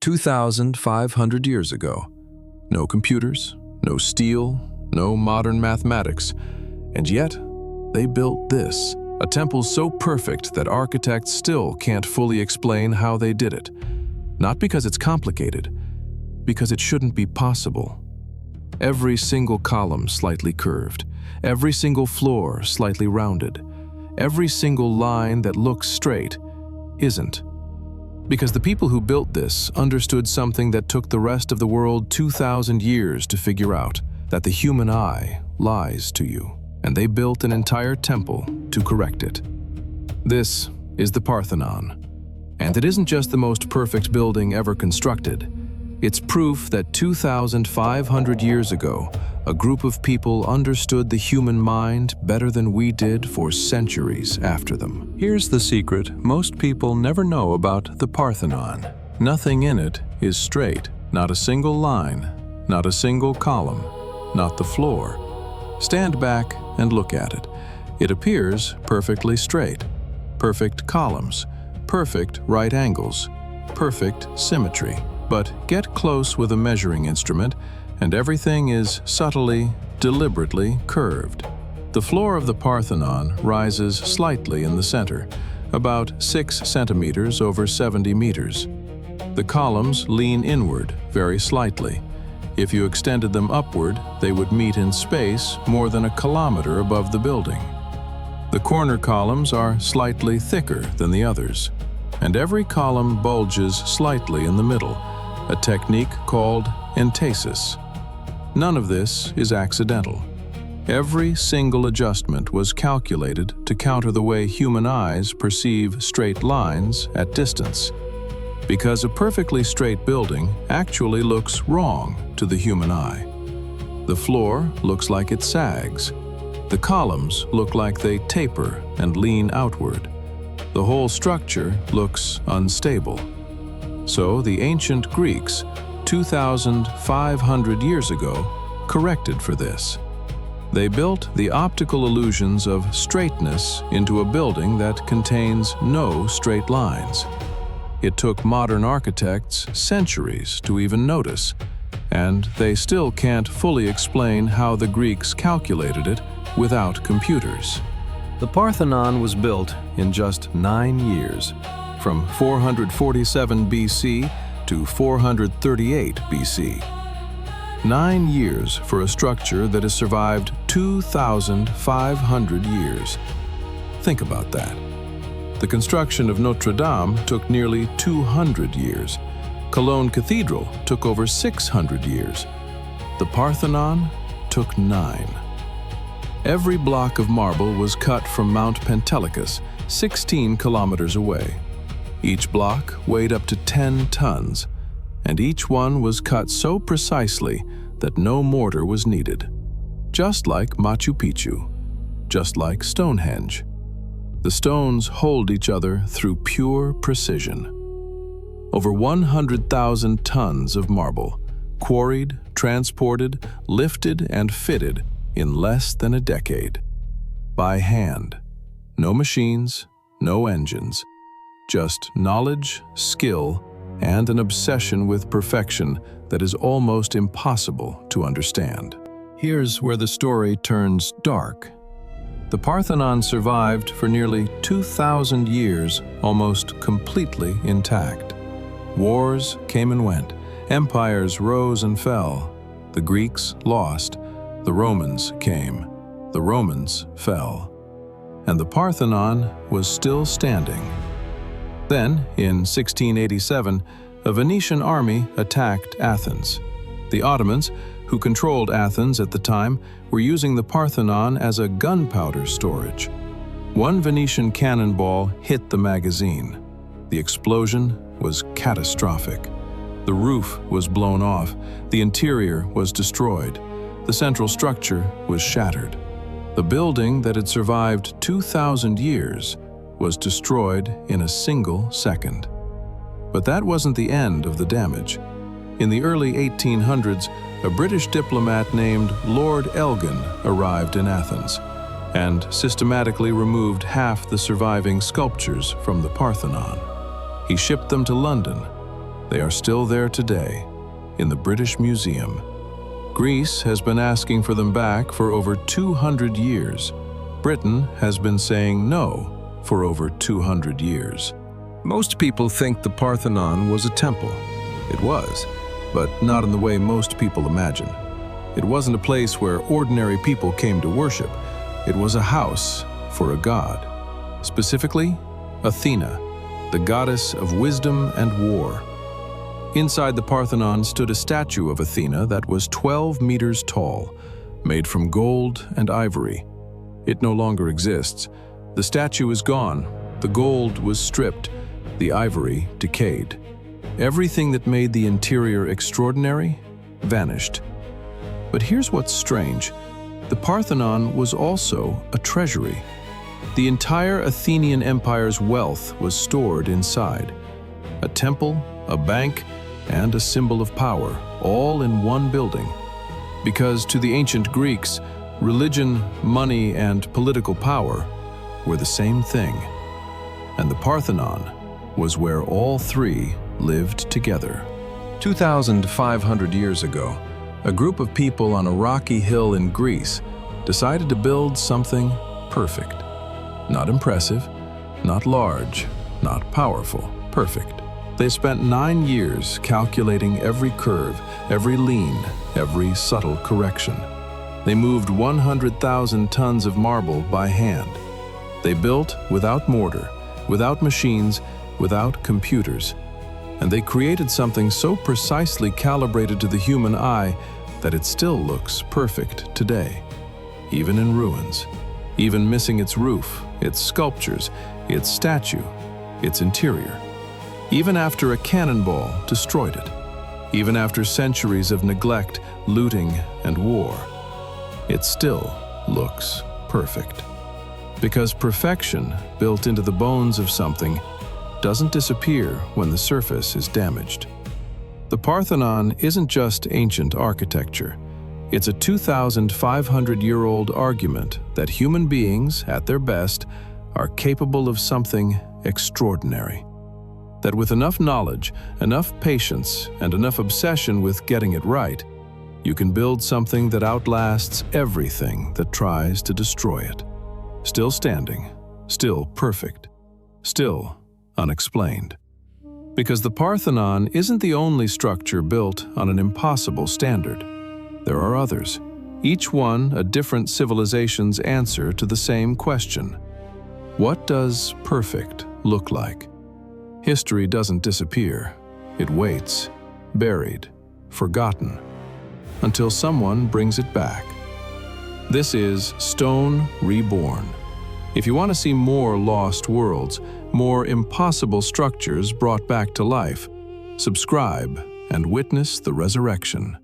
2,500 years ago. No computers, no steel, no modern mathematics. And yet, they built this, a temple so perfect that architects still can't fully explain how they did it. Not because it's complicated, because it shouldn't be possible. Every single column slightly curved, every single floor slightly rounded, every single line that looks straight isn't. Because the people who built this understood something that took the rest of the world 2,000 years to figure out, that the human eye lies to you, and they built an entire temple to correct it. This is the Parthenon, and it isn't just the most perfect building ever constructed. It's proof that 2,500 years ago, a group of people understood the human mind better than we did for centuries after them. Here's the secret most people never know about the Parthenon. Nothing in it is straight. Not a single line, not a single column, not the floor. Stand back and look at it. It appears perfectly straight. Perfect columns, perfect right angles, perfect symmetry. But get close with a measuring instrument, and everything is subtly, deliberately curved. The floor of the Parthenon rises slightly in the center, about 6 centimeters over 70 meters. The columns lean inward very slightly. If you extended them upward, they would meet in space more than a kilometer above the building. The corner columns are slightly thicker than the others, and every column bulges slightly in the middle, a technique called entasis. None of this is accidental. Every single adjustment was calculated to counter the way human eyes perceive straight lines at distance. Because a perfectly straight building actually looks wrong to the human eye. The floor looks like it sags. The columns look like they taper and lean outward. The whole structure looks unstable. So the ancient Greeks, 2,500 years ago, corrected for this. They built the optical illusions of straightness into a building that contains no straight lines. It took modern architects centuries to even notice, and they still can't fully explain how the Greeks calculated it without computers. The Parthenon was built in just 9 years, from 447 BC to 438 BC. 9 years for a structure that has survived 2,500 years. Think about that. The construction of Notre Dame took nearly 200 years. Cologne Cathedral took over 600 years. The Parthenon took 9. Every block of marble was cut from Mount Pentelicus, 16 kilometers away. Each block weighed up to 10 tons, and each one was cut so precisely that no mortar was needed. Just like Machu Picchu, just like Stonehenge. The stones hold each other through pure precision. Over 100,000 tons of marble, quarried, transported, lifted, and fitted in less than a decade. By hand. No machines, no engines. Just knowledge, skill, and an obsession with perfection that is almost impossible to understand. Here's where the story turns dark. The Parthenon survived for nearly 2,000 years, almost completely intact. Wars came and went. Empires rose and fell. The Greeks lost. The Romans came. The Romans fell. And the Parthenon was still standing. Then, in 1687, a Venetian army attacked Athens. The Ottomans, who controlled Athens at the time, were using the Parthenon as a gunpowder storage. One Venetian cannonball hit the magazine. The explosion was catastrophic. The roof was blown off. The interior was destroyed. The central structure was shattered. The building that had survived 2,000 years was destroyed in a single second. But that wasn't the end of the damage. In the early 1800s, a British diplomat named Lord Elgin arrived in Athens and systematically removed half the surviving sculptures from the Parthenon. He shipped them to London. They are still there today, in the British Museum. Greece has been asking for them back for over 200 years. Britain has been saying no for over 200 years. Most people think the Parthenon was a temple. It was, but not in the way most people imagine. It wasn't a place where ordinary people came to worship. It was a house for a god. Specifically, Athena, the goddess of wisdom and war. Inside the Parthenon stood a statue of Athena that was 12 meters tall, made from gold and ivory. It no longer exists. The statue is gone. The gold was stripped. The ivory decayed. Everything that made the interior extraordinary vanished. But here's what's strange. The Parthenon was also a treasury. The entire Athenian Empire's wealth was stored inside. A temple, a bank, and a symbol of power, all in one building. Because to the ancient Greeks, religion, money, and political power were the same thing. And the Parthenon was where all three lived together. 2,500 years ago, a group of people on a rocky hill in Greece decided to build something perfect. Not impressive, not large, not powerful, perfect. They spent 9 years calculating every curve, every lean, every subtle correction. They moved 100,000 tons of marble by hand. They built without mortar, without machines, without computers. And they created something so precisely calibrated to the human eye that it still looks perfect today, even in ruins, even missing its roof, its sculptures, its statue, its interior. Even after a cannonball destroyed it, even after centuries of neglect, looting, and war, it still looks perfect. Because perfection, built into the bones of something, doesn't disappear when the surface is damaged. The Parthenon isn't just ancient architecture. It's a 2,500-year-old argument that human beings, at their best, are capable of something extraordinary. That with enough knowledge, enough patience, and enough obsession with getting it right, you can build something that outlasts everything that tries to destroy it. Still standing, still perfect, still unexplained. Because the Parthenon isn't the only structure built on an impossible standard. There are others, each one a different civilization's answer to the same question. What does perfect look like? History doesn't disappear. It waits, buried, forgotten, until someone brings it back. This is Stone Reborn. If you want to see more lost worlds, more impossible structures brought back to life, subscribe and witness the resurrection.